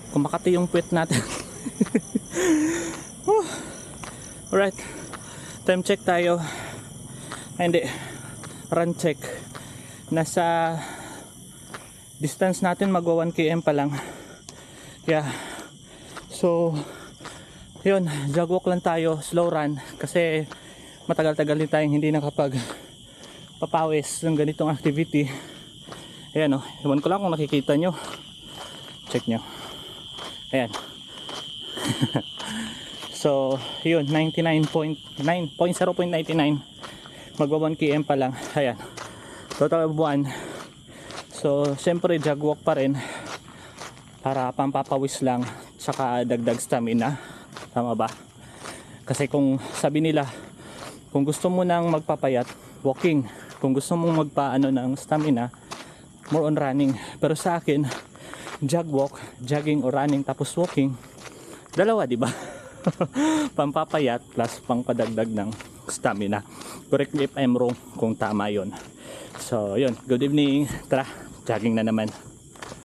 kumakati yung puwet natin. Alright, time check tayo. Ay, hindi, run check. Nasa distance natin magwa 1 km pa lang. Yeah, so yun, jog walk lang tayo, slow run, kasi matagal-tagal din tayong hindi nakapag papawis ng ganitong activity. Ayan o, iwan ko lang kung nakikita nyo, check nyo, ayan. So yun, 0.99 magwa 1 km pa lang. Ayan, total of 1. So syempre jog walk pa rin para pampapawis lang, saka dagdag stamina. Tama ba? Kasi kung sabi nila, kung gusto mo nang magpapayat, walking. Kung gusto mong magpaano ng stamina, more on running. Pero sa akin, jog walk, jogging or running tapos walking, dalawa, di ba? Pampapayat plus pangpadagdag ng stamina. Correct me if I'm wrong kung tama yon. So yun, good evening, tara, jogging na naman.